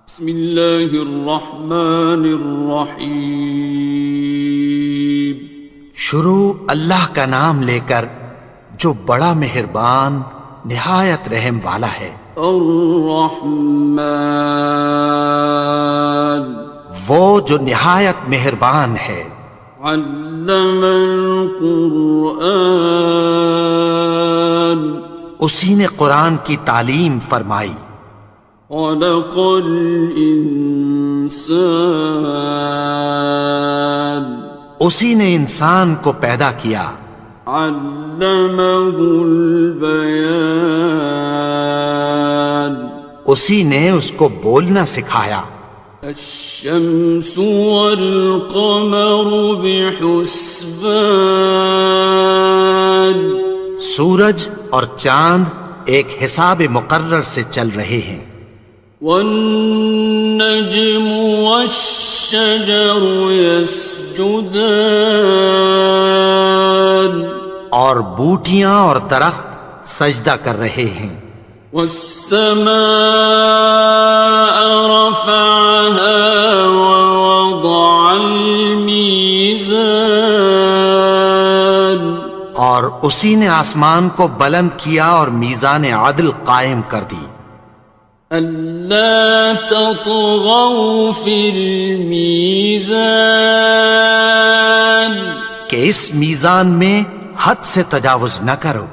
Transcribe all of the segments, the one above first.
بسم اللہ الرحمن الرحیم۔ شروع اللہ کا نام لے کر جو بڑا مہربان نہایت رحم والا ہے۔ الرحمن، وہ جو نہایت مہربان ہے۔ علم القرآن، اسی نے قرآن کی تعلیم فرمائی۔ خلق الانسان، اسی نے انسان کو پیدا کیا۔ علمہ البیان، اسی نے اس کو بولنا سکھایا۔ الشمس والقمر بحسبان، سورج اور چاند ایک حساب مقرر سے چل رہے ہیں۔ والنجم والشجر يسجدان، اور بوٹیاں اور درخت سجدہ کر رہے ہیں۔ والسماء رفعها ووضع الميزان، اور اسی نے آسمان کو بلند کیا اور میزان عدل قائم کر دی۔ ألا تطغوا في الميزان، کہ اس میزان میں حد سے تجاوز نہ کرو۔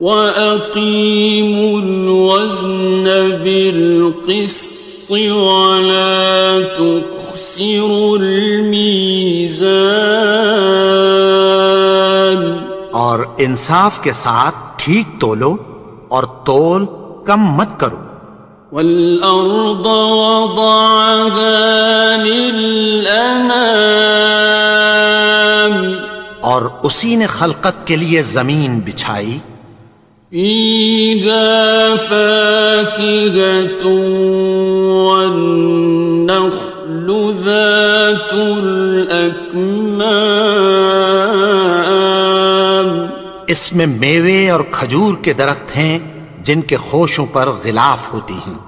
وَأَقِيمُوا الْوَزْنَ بِالْقِسْطِ وَلَا تُخْسِرُوا الْمِيزَانَ، اور انصاف کے ساتھ ٹھیک تولو اور تول کم مت کرو۔ وَالْأَرْضَ وَضَعَهَا لِلْأَنَامِ، اور اسی نے خلقت کے لیے زمین بچھائی۔ فِيهَا فَاكِهَةٌ وَالنَّخْلُ ذَاتُ الْأَكْمَامِ، اس میں میوے اور کھجور کے درخت ہیں جن کے خوشوں پر غلاف ہوتی ہیں۔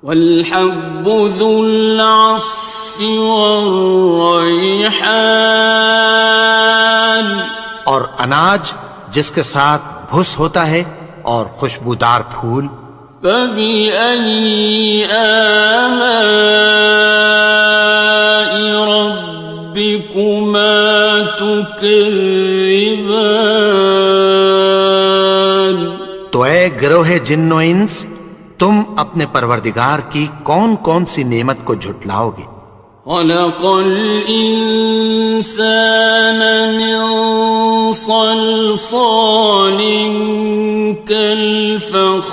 وَالْحَبُّ ذُو الْعَصْفِ وَالرَّيْحَانِ، اور اناج جس کے ساتھ بھس ہوتا ہے اور خوشبودار پھول۔ فَبِأَيِّ آلَاءِ رَبِّكُمَا تُكَذِّبَانِ، تو اے گروہ جن و انس، تم اپنے پروردگار کی کون کون سی نعمت کو جھٹلاؤ گے؟ خَلَقَ الْإِنسَانَ مِنْ صَلْصَالٍ كَالْفَخَّارِ،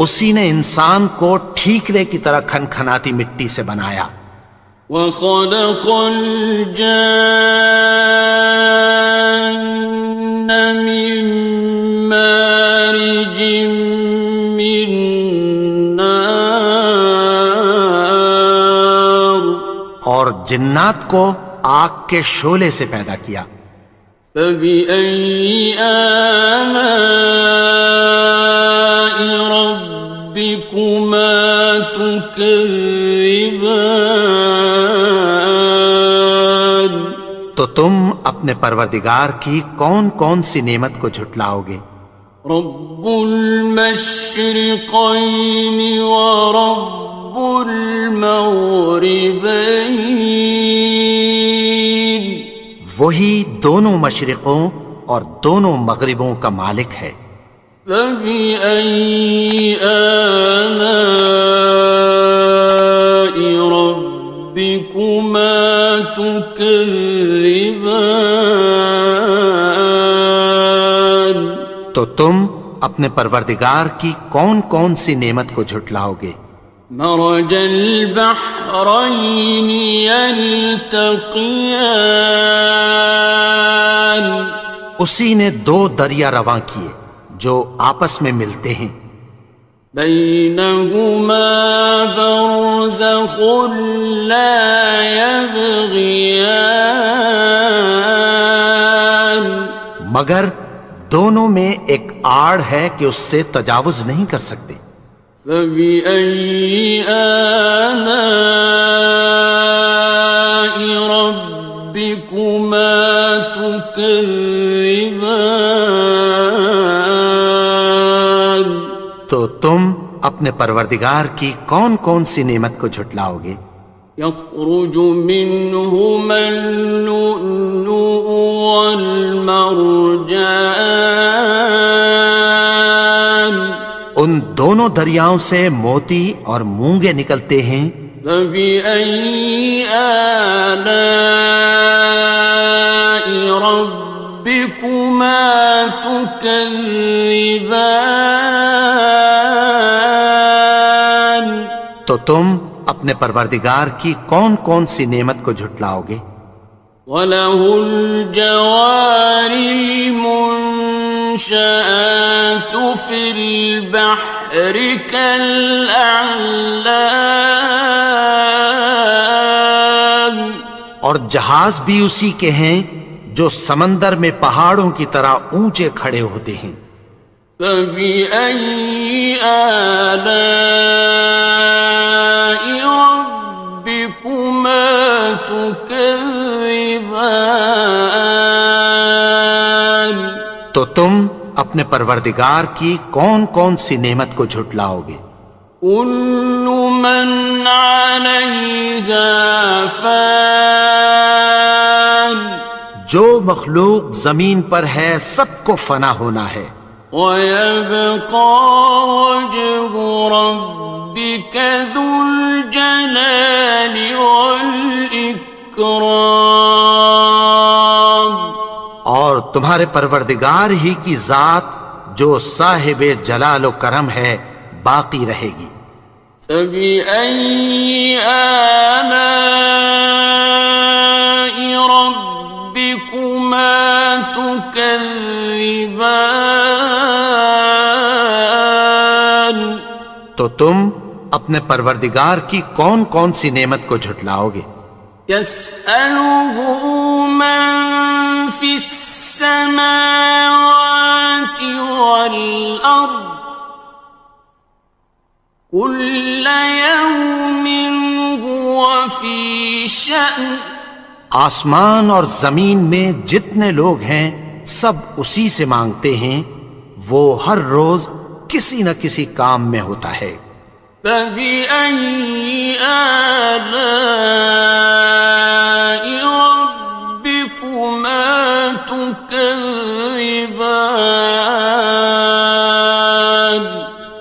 اسی نے انسان کو ٹھیکرے کی طرح کھنکھناتی مٹی سے بنایا۔ وَخَلَقَ الْجَانَّ مِن مَّارِجٍ مِّن نَّارٍ، اور جنات کو آگ کے شعلے سے پیدا کیا۔ فَبِأَيِّ آلَاءِ رَبِّكُمَا تُكَذِّبَانِ، تو تم اپنے پروردگار کی کون کون سی نعمت کو جھٹلاؤ گے؟ رب المشرقین ورب المغربین، وہی دونوں مشرقوں اور دونوں مغربوں کا مالک ہے۔ فَبِأَيِّ آلَاءِ رَبِّكُمَا تُكَذِّبَانِ، تو تم اپنے پروردگار کی کون کون سی نعمت کو جھٹلاؤ گے؟ مرج البحرین یلتقیان، اسی نے دو دریا رواں کیے جو آپس میں ملتے ہیں۔ بینہما برزخ لا یبغیان، مگر دونوں میں ایک آڑ ہے کہ اس سے تجاوز نہیں کر سکتے۔ فبأي آلاء ربكما تكذبان؟ تو تم اپنے پروردگار کی کون کون سی نعمت کو جھٹلاؤ گے؟ يخرج منهما اللؤلؤ والمرجان، ان دونوں دریاؤں سے موتی اور مونگے نکلتے ہیں۔ فبأي آلاء ربكما تكذبان؟ تو تم اپنے پروردگار کی کون کون سی نعمت کو جھٹلاؤ گے؟ وَلَهُ الْجَوَارِ الْمُنشَآتُ فِي الْبَحْرِ كَالْأَعْلَامِ، اور جہاز بھی اسی کے ہیں جو سمندر میں پہاڑوں کی طرح اونچے کھڑے ہوتے ہیں۔ فَبِأَيِّ آلَاءِ رَبِّكُمَا تُكَذِّبَانِ؟ تو تم اپنے پروردگار کی کون کون سی نعمت کو جھٹلاؤ گے؟ كُلُّ مَنْ عَلَيْهَا فَانٍ، جو مخلوق زمین پر ہے سب کو فنا ہونا ہے۔ وَيَبْقَى وَجْهُ رَبِّكَ ذُو الْجَلَالِ وَالْإِكْرَامِ، اور تمہارے پروردگار ہی کی ذات جو صاحب جلال و کرم ہے باقی رہے گی۔ فَبِأَيِّ آلَاءِ رَبِّكُمَا تُكَذِّبَانِ؟ تو تم اپنے پروردگار کی کون کون سی نعمت کو جھٹلاؤ گے؟ يَسْأَلُهُ مَن فِي السَّمَاوَاتِ وَالْأَرْضِ كُلَّ يَوْمٍ هُوَ فِي شَأْنٍ، آسمان اور زمین میں جتنے لوگ ہیں سب اسی سے مانگتے ہیں، وہ ہر روز کسی نہ کسی کام میں ہوتا ہے۔ فَبِأَيِّ آلَاءِ رَبِّكُمَا تُكَذِّبَانِ؟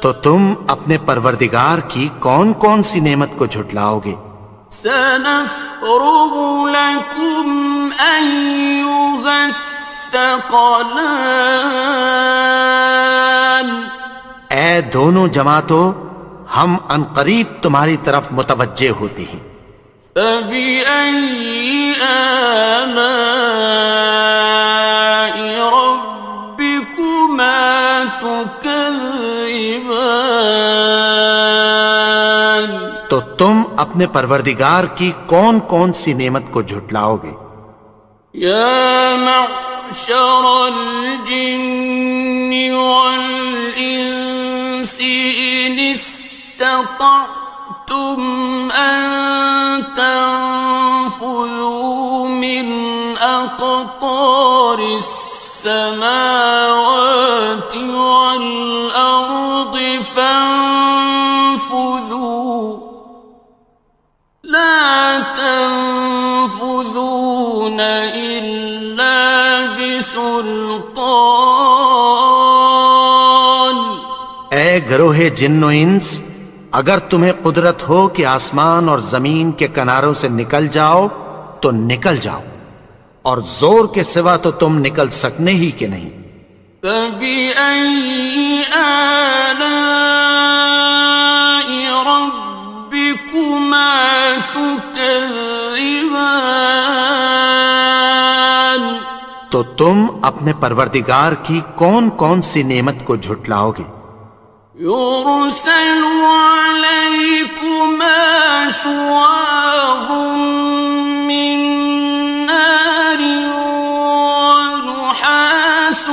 تو تم اپنے پروردگار کی کون کون سی نعمت کو جھٹلاؤ گے؟ سَنَفْرُغُ لَكُمْ أَيُّهَ الثَّقَلَانِ، اے دونوں جماعتوں، ہم عنقریب تمہاری طرف متوجہ ہوتے ہیں۔ فَبِأَيِّ آلَاءِ رَبِّكُمَا تُكَذِّبَانِ؟ تو تم اپنے پروردگار کی کون کون سی نعمت کو جھٹلاؤ گے؟ يَا مَعْشَرَ الْجِنِّ وَالْإِنسِ إِنِ اسْتَطَعْتُمْ أَن تَنفُذُوا مِنْ أَقْطَارِ السَّمَاوَاتِ وَالْأَرْضِ فَانفُذُوا، لَا تَنفُذُونَ إِلَّا بِسُلْطَانٍ۔ اے گروہ جن و انس، اگر تمہیں قدرت ہو کہ آسمان اور زمین کے کناروں سے نکل جاؤ تو نکل جاؤ، اور زور کے سوا تو تم نکل سکنے ہی کہ نہیں۔ فَبِأَيِّ آلَاءِ رَبِّكُمَا تُكَذِّبَانِ؟ تو تم اپنے پروردگار کی کون کون سی نعمت کو جھٹلاؤ گے؟ يُرْسَلُ عَلَيْكُمَا شُوَاظٌ مِّن نَّارٍ وَنُحَاسٌ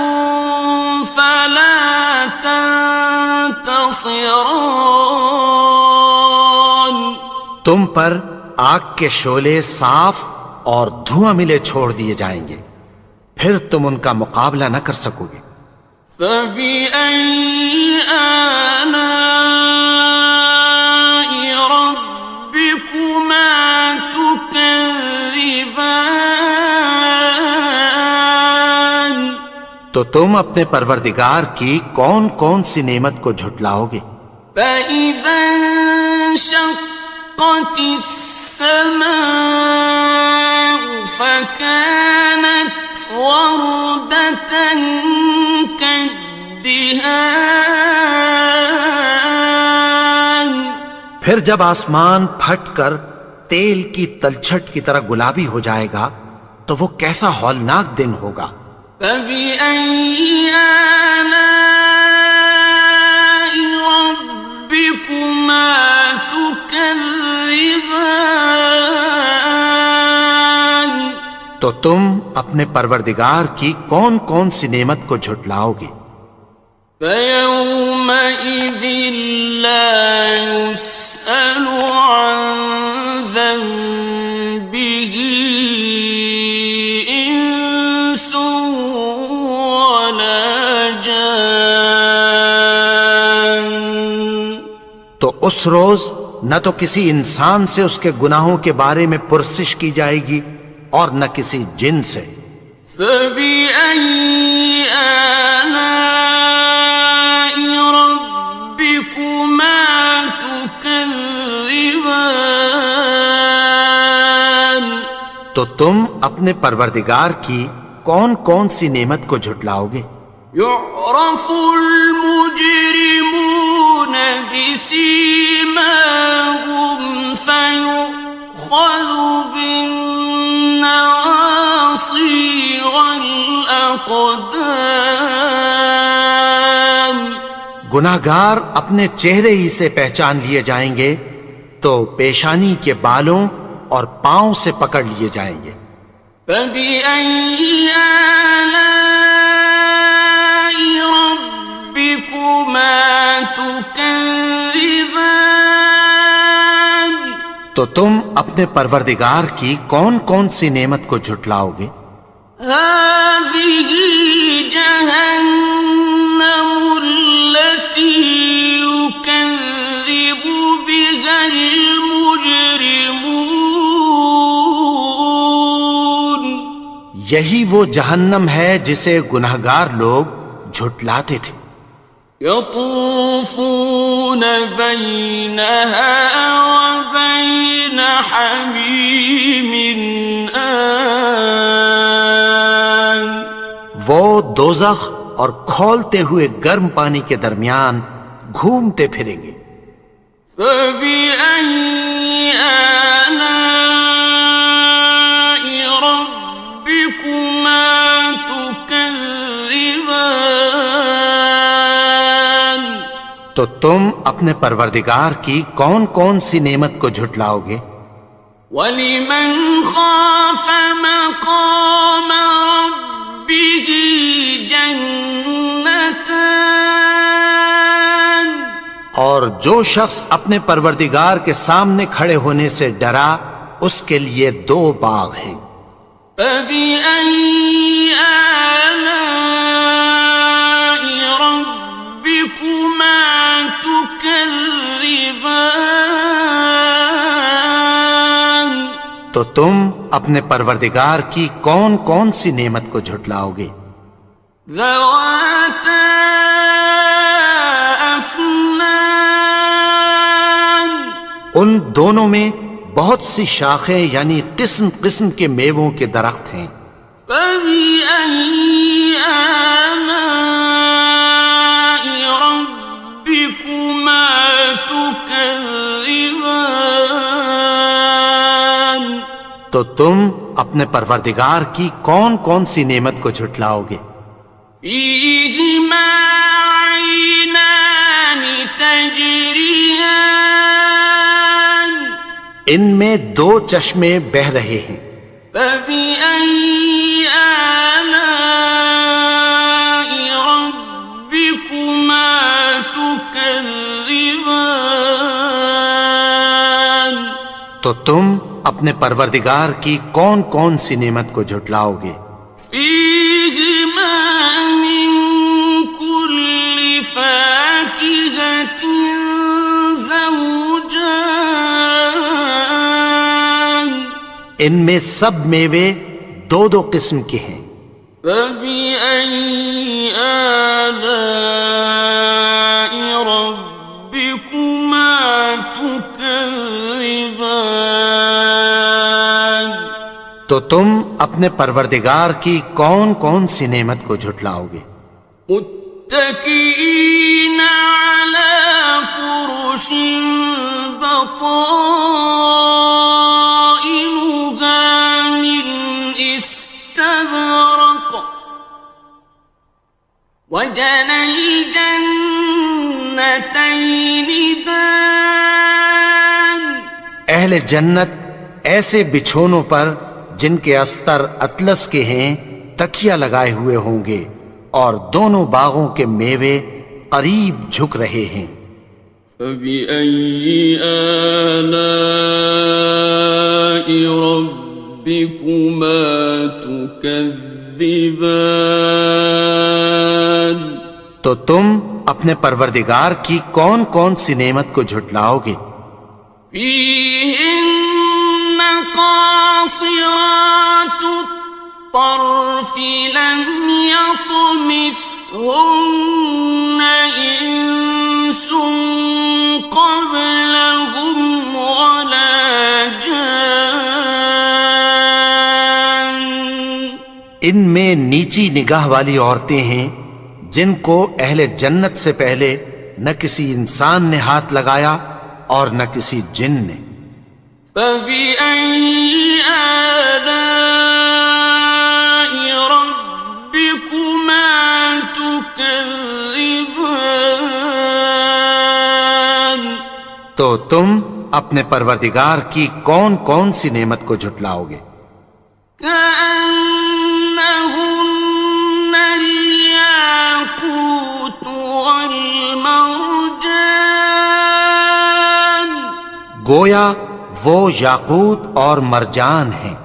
خاصران. تم پر آگ کے شعلے صاف اور دھواں ملے چھوڑ دیے جائیں گے، پھر تم ان کا مقابلہ نہ کر سکو گے۔ فبأي آلاء ربكما تكذبان. تو تم اپنے پروردگار کی کون کون سی نعمت کو جھٹلاؤ گے؟ فإذا انشقت السماء فكانت وردة كالدهان. پھر جب آسمان پھٹ کر تیل کی تلچھٹ کی طرح گلابی ہو جائے گا تو وہ کیسا ہولناک دن ہوگا۔ فبأي آلاء ربكما تكذبان. تو تم اپنے پروردگار کی کون کون سی نعمت کو جھٹلاؤ گے؟ فيومئذ لا يسأل عن ذنبه إنس ولا جان. تو اس روز نہ تو کسی انسان سے اس کے گناہوں کے بارے میں پرسش کی جائے گی اور نہ کسی جن سے۔ فبأي آلاء ربكما تكذبان. تو تم اپنے پروردگار کی کون کون سی نعمت کو جھٹلاؤ گے؟ يعرف المجرمون بسيماهم فيؤخذ بالنواصي والأقدام. گناہگار اپنے چہرے ہی سے پہچان لیے جائیں گے تو پیشانی کے بالوں اور پاؤں سے پکڑ لیے جائیں گے۔ فبأي آلاء ربكما تكذبان. تو تم اپنے پروردگار کی کون کون سی نعمت کو جھٹلاؤ گے؟ هذه جهنم التي يكذب بها المجرمون. یہی وہ جہنم ہے جسے گناہگار لوگ جھٹلاتے تھے۔ يطوفون بينها وبين حميم آن. وہ دوزخ اور کھولتے ہوئے گرم پانی کے درمیان گھومتے پھریں گے۔ فبأي آلاء ربكما تكذبان. تو تم اپنے پروردگار کی کون کون سی نعمت کو جھٹلاؤ گے؟ وَلِمَنْ خَافَ مَقَامَ رَبِّهِ جَنَّتَانِ. اور جو شخص اپنے پروردگار کے سامنے کھڑے ہونے سے ڈرا اس کے لیے دو باغ ہیں۔ فَبِأَيِّ آلَاءِ رَبِّكُمَا تُكَذِّبَانِ. تو تم اپنے پروردگار کی کون کون سی نعمت کو جھٹلاؤ گے؟ ذَوَاتَا أَفْنَانٍ. ان دونوں میں بہت سی شاخیں یعنی قسم قسم کے میووں کے درخت ہیں۔ فَبِأَيِّ آلَاءِ رَبِّكُمَا تُكَذِّبَانِ. تو تم اپنے پروردگار کی کون کون سی نعمت کو جھٹلاؤ گے؟ فِيهِمَا عَيْنَانِ تَجْرِيَانِ. ان میں دو چشمے بہہ رہے ہیں۔ فَبِأَيِّ آلَاءِ رَبِّكُمَا تُكَذِّبَانِ. تكذبان تو تم اپنے پروردگار کی کون کون سی نعمت کو جھٹلاؤ گے؟ فيهما من كل فاكهة زوجان ان میں سب میوے دو دو قسم کے ہیں۔ فبأي آلاء ربكما تكذبان تو تم اپنے پروردگار کی کون کون سی نعمت کو جھٹلاؤ گے؟ متكئين على فرش بطائنها من استبرق وجنى الجنتين دان اہل جنت ایسے بچھونوں پر جن کے استر اطلس کے ہیں تکیہ لگائے ہوئے ہوں گے اور دونوں باغوں کے میوے قریب جھک رہے ہیں۔ فبأي آلاء ربكما تكذبان تو تم اپنے پروردگار کی کون کون سی نعمت کو جھٹلاؤ گے؟ فيهن قاصرات الطرف لم يطمثهن إنس قبلهم ولا جان ان میں نیچی نگاہ والی عورتیں ہیں جن کو اہل جنت سے پہلے نہ کسی انسان نے ہاتھ لگایا اور نہ کسی جن نے۔ فبأي آلاء ربكما تكذبان تو تم اپنے پروردگار کی کون کون سی نعمت کو جھٹلاؤ گے؟ كأنهن الياقوت والمرجان گویا وہ یاقوت اور مرجان ہیں۔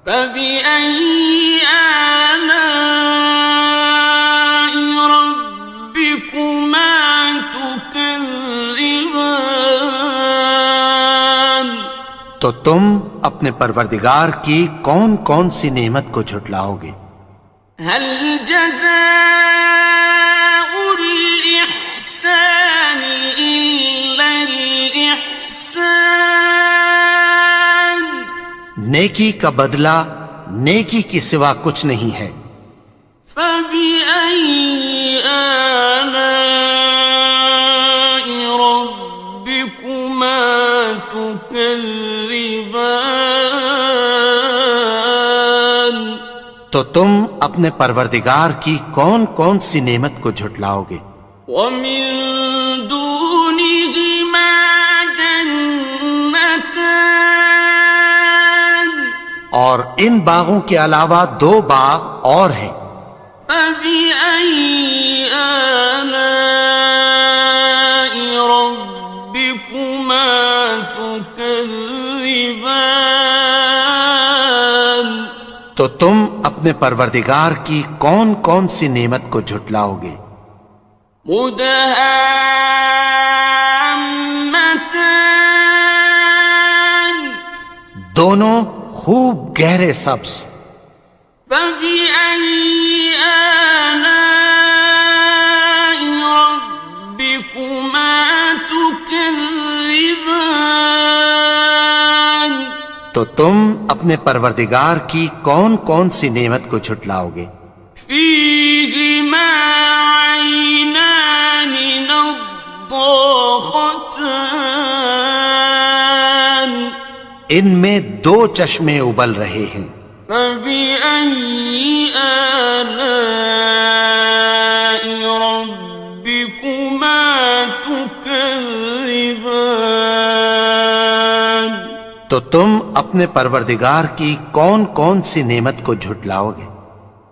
فبأي آلاء ربكما تكذبان تو تم اپنے پروردگار کی کون کون سی نعمت کو جھٹلاؤ گے؟ هل جزاء الإحسان إلا الإحسان نیکی کا بدلہ نیکی کی سوا کچھ نہیں ہے۔ فبأي آلاء ربكما تكذبان تو تم اپنے پروردگار کی کون کون سی نعمت کو جھٹلاؤ گے؟ ومن دونهما جنتان اور ان باغوں کے علاوہ دو باغ اور ہیں۔ فبأي آلاء ربكما تكذبان تو تم اپنے پروردگار کی کون کون سی نعمت کو جھٹلاؤ گے؟ مدهامتان دونوں خوب گہرے سبز۔ فبأي آلاء ربكما تكذبان تو تم اپنے پروردگار کی کون کون سی نعمت کو جھٹلاؤ گے؟ فيهما عينان نضاختان ان میں دو چشمے ابل رہے ہیں۔ فبأي آلاء ربكما تكذبان تو تم اپنے پروردگار کی کون کون سی نعمت کو جھٹلاؤ گے؟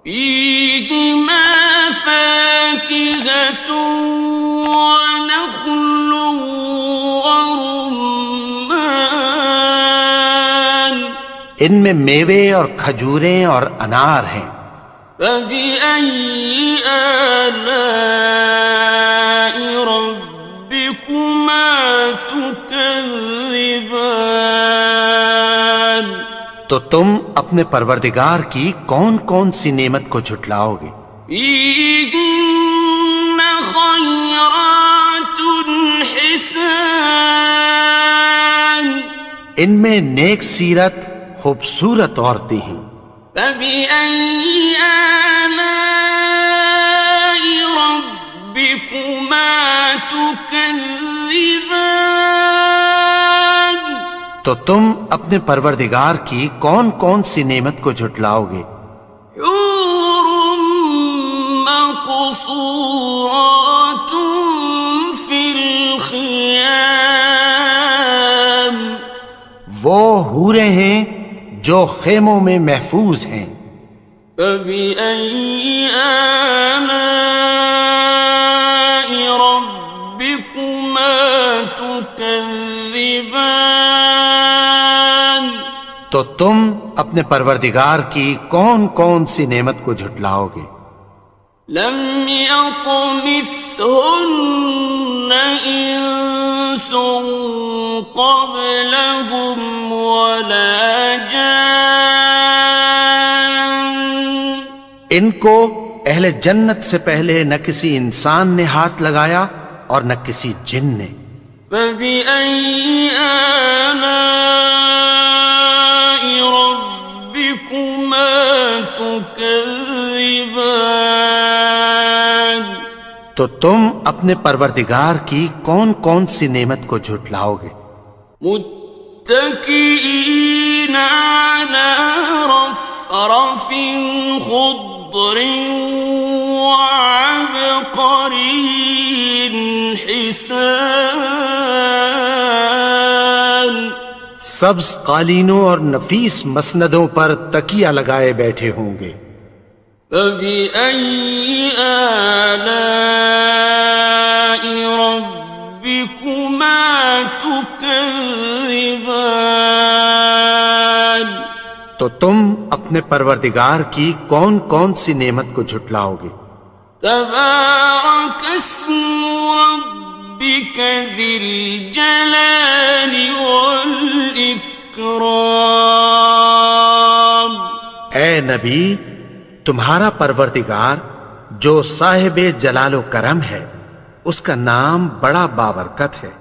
فيهما فاكهة ونخل ورمان ان میں میوے اور کھجوریں اور انار ہیں. فبأي آلاء ربكما تكذبان تو تم اپنے پروردگار کی کون کون سی نعمت کو جھٹلاؤ گے؟ فيهن خيرات حسان ان میں نیک سیرت خوبصورت عورتیں ہیں. فبأي آلاء ربكما تكذبان تو تم اپنے پروردگار کی کون کون سی نعمت کو جھٹلاؤ گے؟ حور مقصورات في الخيام وہ حوریں ہیں جو خیموں میں محفوظ ہیں. فبأي آلاء ربكما تكذبان تو تم اپنے پروردگار کی کون کون سی نعمت کو جھٹلاؤ گے؟ لم يطمثهن إنس قبلهم ولا جان ان کو اہل جنت سے پہلے نہ کسی انسان نے ہاتھ لگایا اور نہ کسی جن نے. فبأي آلاء ربكما تكذبان تو تم اپنے پروردگار کی کون کون سی نعمت کو جھٹلاؤ گے؟ متكئين على رفرف خضر وعبقري حسان سبز قالینوں اور نفیس مسندوں پر تکیہ لگائے بیٹھے ہوں گے. فبأي آلاء ربكما تكذبان تو تم اپنے پروردگار کی کون کون سی نعمت کو جھٹلاؤ گے؟ تبارك اسم ربك ذي الجلال والإكرام اے نبی، تمہارا پروردگار جو صاحب جلال و کرم ہے، اس کا نام بڑا بابرکت ہے.